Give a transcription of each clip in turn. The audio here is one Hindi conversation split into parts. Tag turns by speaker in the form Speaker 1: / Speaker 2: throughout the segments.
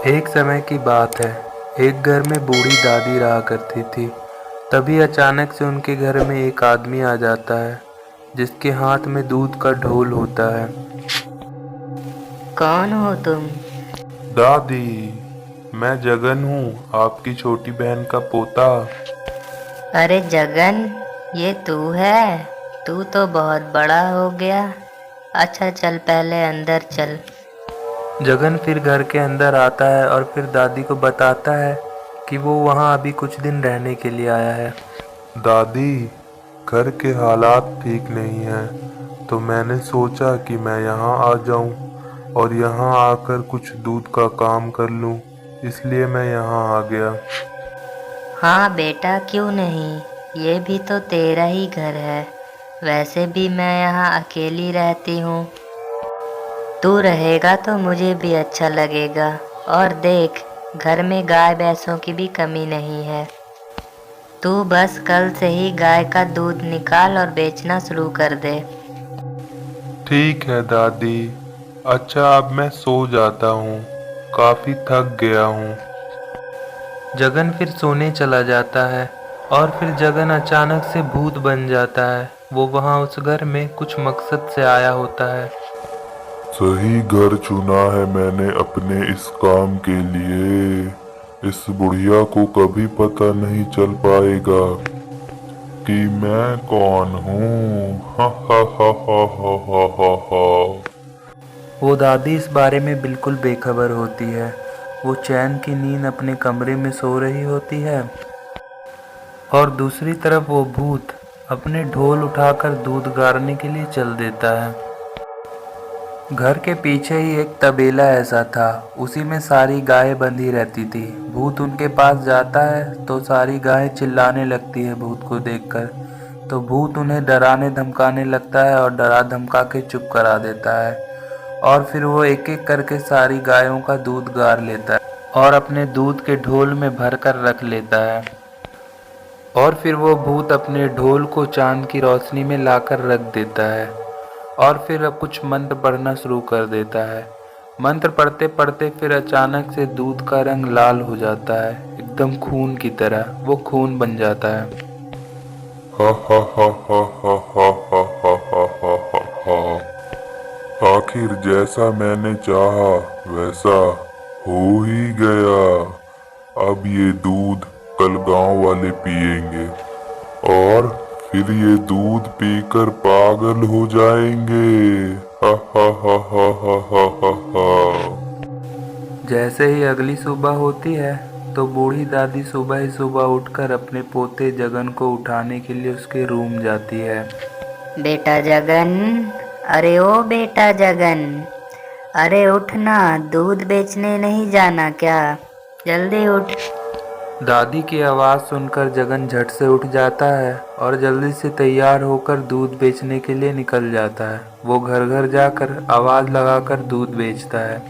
Speaker 1: एक समय की बात है। एक घर में बूढ़ी दादी रहा करती थी। तभी अचानक से उनके घर में एक आदमी आ जाता है जिसके हाथ में दूध का ढोल होता है।
Speaker 2: कौन हो तुम?
Speaker 1: दादी, मैं जगन हूँ, आपकी छोटी बहन का पोता।
Speaker 2: अरे जगन, ये तू है? तू तो बहुत बड़ा हो गया। अच्छा चल पहले अंदर चल।
Speaker 1: जगन फिर घर के अंदर आता है और फिर दादी को बताता है कि वो वहाँ अभी कुछ दिन रहने के लिए आया है। दादी, घर के हालात ठीक नहीं हैं, तो मैंने सोचा कि मैं यहाँ आ जाऊँ और यहाँ आकर कुछ दूध का काम कर लूँ, इसलिए मैं यहाँ आ गया।
Speaker 2: हाँ बेटा, क्यों नहीं, ये भी तो तेरा ही घर है। वैसे भी मैं यहाँ अकेली रहती हूँ। तू रहेगा तो मुझे भी अच्छा लगेगा। और देख, घर में गाय भैंसों की भी कमी नहीं है। तू बस कल से ही गाय का दूध निकाल और बेचना शुरू कर दे।
Speaker 1: ठीक है दादी। अच्छा, अब मैं सो जाता हूँ, काफी थक गया हूँ। जगन फिर सोने चला जाता है और फिर जगन अचानक से भूत बन जाता है। वो वहाँ उस घर में कुछ मकसद से आया होता है।
Speaker 3: सही घर चुना है मैंने अपने इस काम के लिए। इस बुढ़िया को कभी पता नहीं चल पाएगा कि मैं कौन हूँ। हा हा हा हा हा हा हा हा।
Speaker 1: वो दादी इस बारे में बिल्कुल बेखबर होती है। वो चैन की नींद अपने कमरे में सो रही होती है और दूसरी तरफ वो भूत अपने ढोल उठाकर दूध गारने के लिए चल देता है। घर के पीछे ही एक तबेला ऐसा था, उसी में सारी गायें बंधी रहती थी। भूत उनके पास जाता है तो सारी गायें चिल्लाने लगती है भूत को देखकर। तो भूत उन्हें डराने धमकाने लगता है और डरा धमका के चुप करा देता है। और फिर वो एक एक करके सारी गायों का दूध गार लेता है और अपने दूध के ढोल में भर कर रख लेता है। और फिर वो भूत अपने ढोल को चांद की रोशनी में लाकर रख देता है और फिर अब कुछ मंत्र पढ़ना शुरू कर देता है। मंत्र पढ़ते पढ़ते फिर अचानक से दूध का रंग लाल हो जाता है, एकदम खून की तरह। वो खून बन जाता है।
Speaker 3: हा हा हा हा हा हा हा हा हा हा हा हा। आखिर जैसा मैंने चाहा वैसा हो ही गया। अब ये दूध कल गांव वाले पिएंगे और फिर ये दूध पीकर पागल हो जाएंगे। हा हा हा हा हा हा हा हा।
Speaker 1: जैसे ही अगली सुबह होती है तो बूढ़ी दादी सुबह ही सुबह उठकर अपने पोते जगन को उठाने के लिए उसके रूम जाती है।
Speaker 2: बेटा जगन, अरे ओ बेटा जगन, अरे उठ ना, दूध बेचने नहीं जाना क्या? जल्दी उठ।
Speaker 1: दादी की आवाज़ सुनकर जगन झट से उठ जाता है और जल्दी से तैयार होकर दूध बेचने के लिए निकल जाता है। वो घर घर जाकर आवाज़ लगाकर दूध बेचता है।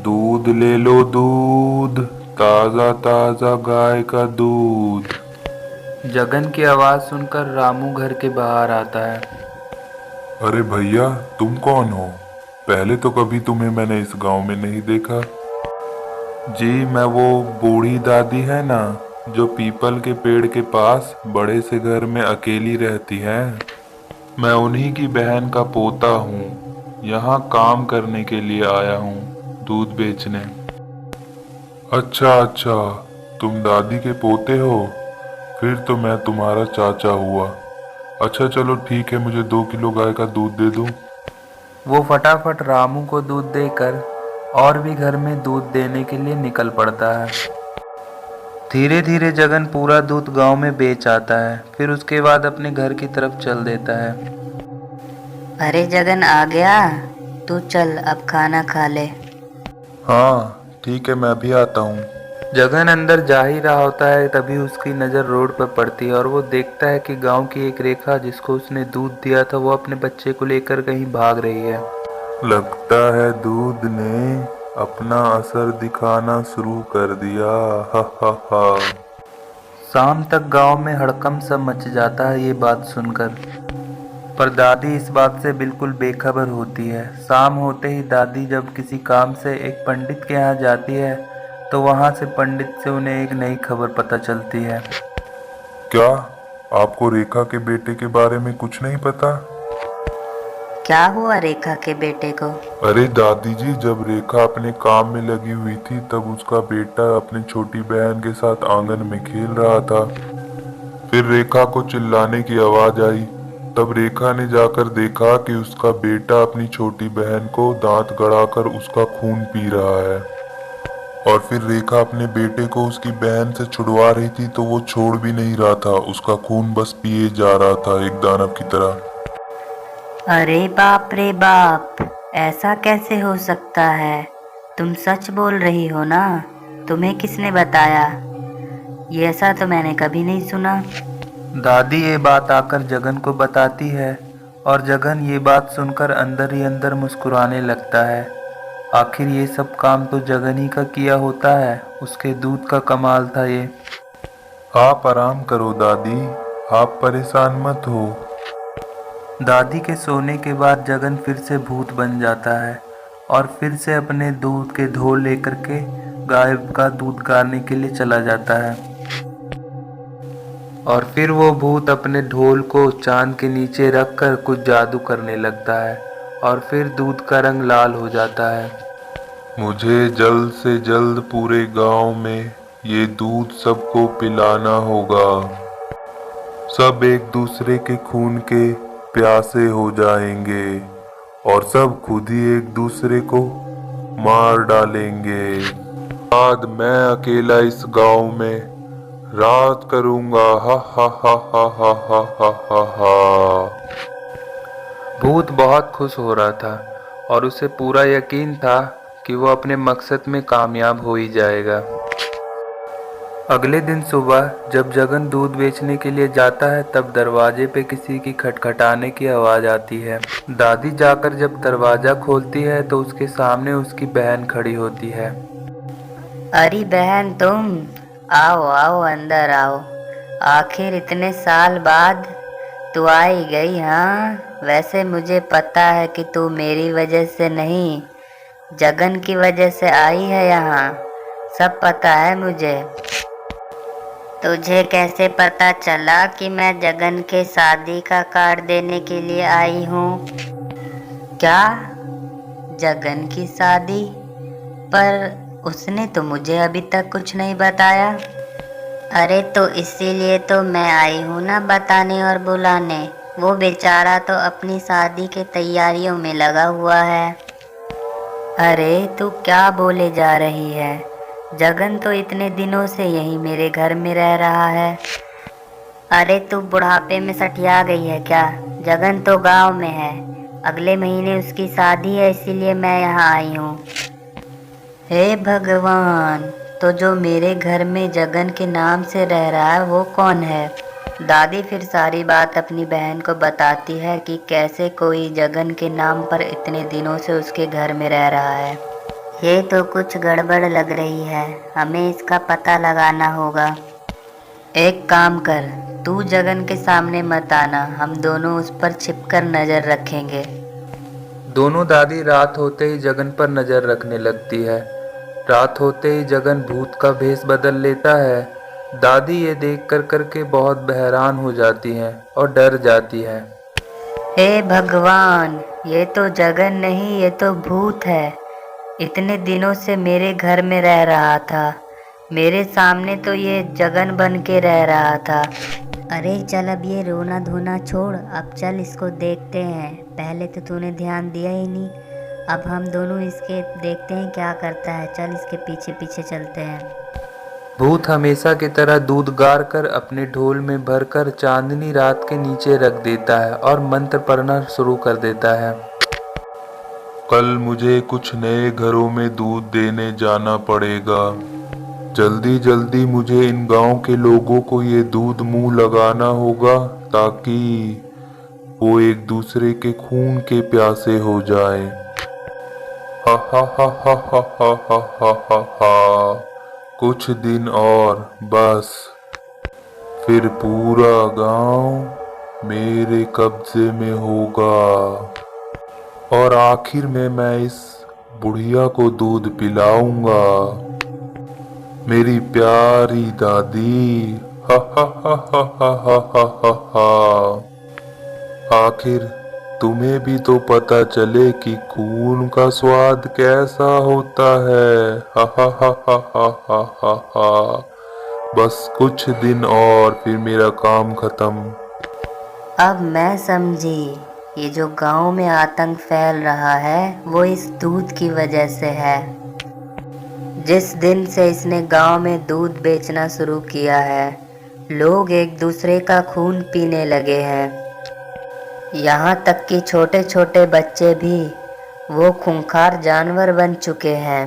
Speaker 1: दूध ले लो दूध, ताज़ा ताज़ा गाय का दूध। जगन की आवाज़ सुनकर रामू घर के बाहर आता है।
Speaker 3: अरे भैया, तुम कौन हो? पहले तो कभी तुम्हें मैंने इस गांव में नहीं देखा।
Speaker 1: जी, मैं वो बूढ़ी दादी है ना, जो पीपल के पेड़ के पास बड़े से घर में अकेली रहती है। मैं उन्हीं की बहन का पोता हूँ। यहाँ काम करने के लिए आया हूँ, दूध बेचने।
Speaker 3: अच्छा अच्छा, तुम दादी के पोते हो? फिर तो मैं तुम्हारा चाचा हुआ। अच्छा चलो ठीक है, मुझे 2 किलो गाय का दूध दे दो।
Speaker 1: वो फटाफट रामू को दूध देकर और भी घर में दूध देने के लिए निकल पड़ता है। धीरे धीरे जगन पूरा दूध गांव में बेच आता है। फिर उसके बाद अपने घर की तरफ चल देता है।
Speaker 2: अरे जगन आ गया, तू चल अब खाना खा ले।
Speaker 1: हाँ ठीक है, मैं भी आता हूँ। जगन अंदर जा ही रहा होता है, तभी उसकी नज़र रोड पर पड़ती है और वो देखता है कि गांव की एक रेखा जिसको उसने दूध दिया था, वो अपने बच्चे को लेकर कहीं भाग रही है। लगता है दूध ने अपना असर दिखाना शुरू कर दिया। हा हा हा। शाम तक गांव में हड़कंप सा मच जाता है ये बात सुनकर। पर दादी इस बात से बिल्कुल बेखबर होती है। शाम होते ही दादी जब किसी काम से एक पंडित के यहाँ जाती है तो वहाँ से पंडित से उन्हें एक नई खबर पता चलती है।
Speaker 3: क्या आपको रेखा के बेटे के बारे में कुछ नहीं पता?
Speaker 2: क्या हुआ रेखा के बेटे को?
Speaker 3: अरे दादी जी, जब रेखा अपने काम में लगी हुई थी तब उसका बेटा अपनी छोटी बहन के साथ आंगन में खेल रहा था। फिर रेखा को चिल्लाने की आवाज आई। तब रेखा ने जाकर देखा कि उसका बेटा अपनी छोटी बहन को दांत गड़ाकर उसका खून पी रहा है। और फिर रेखा अपने बेटे को उसकी बहन से छुड़वा रही थी तो वो छोड़ भी नहीं रहा था, उसका खून बस पिए जा रहा था एक दानव की तरह।
Speaker 2: अरे बाप रे बाप, ऐसा कैसे हो सकता है? तुम सच बोल रही हो ना? तुम्हें किसने बताया? ये ऐसा तो मैंने कभी नहीं सुना।
Speaker 1: दादी ये बात आकर जगन को बताती है और जगन ये बात सुनकर अंदर ही अंदर मुस्कुराने लगता है। आखिर ये सब काम तो जगन ही का किया होता है, उसके दूध का कमाल था ये।
Speaker 3: आप आराम करो दादी, आप परेशान मत हो।
Speaker 1: दादी के सोने के बाद जगन फिर से भूत बन जाता है और फिर से अपने दूध के ढोल लेकर के गाय का दूध गारने के लिए चला जाता है। और फिर वो भूत अपने ढोल को चांद के नीचे रखकर कुछ जादू करने लगता है और फिर दूध का रंग लाल हो जाता है।
Speaker 3: मुझे जल्द से जल्द पूरे गांव में ये दूध सबको पिलाना होगा। सब एक दूसरे के खून के प्यासे हो जाएंगे और सब खुद ही एक दूसरे को मार डालेंगे। बाद मैं अकेला इस गांव में राज करूंगा। हा हा हा हा हा हा हा हा हा।
Speaker 1: भूत बहुत खुश हो रहा था और उसे पूरा यकीन था कि वो अपने मकसद में कामयाब हो ही जाएगा। अगले दिन सुबह जब जगन दूध बेचने के लिए जाता है तब दरवाजे पे किसी की खटखटाने की आवाज़ आती है। दादी जाकर जब दरवाज़ा खोलती है तो उसके सामने उसकी बहन खड़ी होती है।
Speaker 2: अरे बहन, तुम आओ आओ, अंदर आओ। आखिर इतने साल बाद तू आई गई। हाँ, वैसे मुझे पता है कि तू मेरी वजह से नहीं, जगन की वजह से आई है यहाँ। सब पता है मुझे। तुझे कैसे पता चला कि मैं जगन के शादी का कार्ड देने के लिए आई हूँ? क्या? जगन की शादी? पर उसने तो मुझे अभी तक कुछ नहीं बताया। अरे तो इसीलिए तो मैं आई हूँ ना, बताने और बुलाने। वो बेचारा तो अपनी शादी के तैयारियों में लगा हुआ है। अरे तू क्या बोले जा रही है? जगन तो इतने दिनों से यहीं मेरे घर में रह रहा है। अरे तू बुढ़ापे में सठिया गई है क्या? जगन तो गांव में है, अगले महीने उसकी शादी है, इसीलिए मैं यहाँ आई हूँ। हे भगवान, तो जो मेरे घर में जगन के नाम से रह रहा है वो कौन है? दादी फिर सारी बात अपनी बहन को बताती है कि कैसे कोई जगन के नाम पर इतने दिनों से उसके घर में रह रहा है। ये तो कुछ गड़बड़ लग रही है, हमें इसका पता लगाना होगा। एक काम कर, तू जगन के सामने मत आना, हम दोनों उस पर छिपकर नजर रखेंगे।
Speaker 1: दोनों दादी रात होते ही जगन पर नजर रखने लगती है। रात होते ही जगन भूत का भेष बदल लेता है। दादी ये देख कर करके बहुत हैरान हो जाती हैं और डर जाती है।
Speaker 2: हे भगवान, ये तो जगन नहीं, ये तो भूत है। इतने दिनों से मेरे घर में रह रहा था, मेरे सामने तो ये जगन बन के रह रहा था। अरे चल, अब ये रोना धोना छोड़, अब चल इसको देखते हैं। पहले तो तूने ध्यान दिया ही नहीं, अब हम दोनों इसके देखते हैं क्या करता है। चल इसके पीछे पीछे चलते हैं।
Speaker 1: भूत हमेशा की तरह दूध गार कर अपने ढोल में भरकर चांदनी रात के नीचे रख देता है और मंत्र पढ़ना शुरू कर देता है।
Speaker 3: कल मुझे कुछ नए घरों में दूध देने जाना पड़ेगा। जल्दी जल्दी मुझे इन गांव के लोगों को ये दूध मुंह लगाना होगा ताकि वो एक दूसरे के खून के प्यासे हो जाएं। हा हा हा हा हा हा हा हा हा हा। कुछ दिन और बस, फिर पूरा गांव मेरे कब्जे में होगा और आखिर में मैं इस बुढ़िया को दूध पिलाऊंगा। मेरी प्यारी दादी, हा हा हा हा हा हा हा हा हा। आखिर तुम्हें भी तो पता चले कि खून का स्वाद कैसा होता है। हा हा हा हा हा हा हा हा। बस कुछ दिन और फिर मेरा काम खत्म।
Speaker 2: अब मैं समझी, ये जो गांव में आतंक फैल रहा है वो इस दूध की वजह से है। जिस दिन से इसने गांव में दूध बेचना शुरू किया है, लोग एक दूसरे का खून पीने लगे हैं। यहाँ तक कि छोटे छोटे बच्चे भी वो खूंखार जानवर बन चुके हैं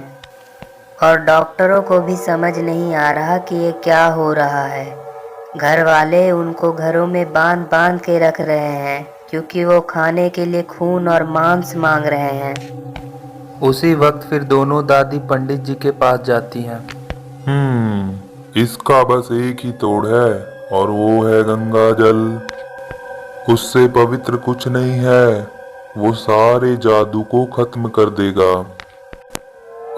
Speaker 2: और डॉक्टरों को भी समझ नहीं आ रहा कि ये क्या हो रहा है। घर वाले उनको घरों में बांध बांध के रख रहे हैं क्योंकि वो खाने के लिए खून और मांस मांग रहे हैं।
Speaker 1: उसी वक्त फिर दोनों दादी पंडित जी के पास जाती हैं।
Speaker 3: इसका बस एक ही तोड़ है और वो है गंगा जल। उससे पवित्र कुछ नहीं है, वो सारे जादू को खत्म कर देगा।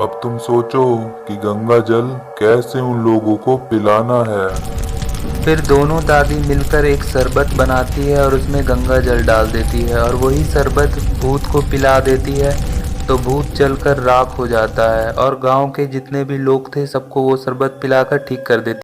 Speaker 3: अब तुम सोचो कि गंगा जल कैसे उन लोगों को पिलाना है।
Speaker 1: फिर दोनों दादी मिलकर एक शरबत बनाती है और उसमें गंगा जल डाल देती है और वही शरबत भूत को पिला देती है। तो भूत जलकर राख हो जाता है और गांव के जितने भी लोग थे सबको वो शरबत पिलाकर ठीक कर देती है।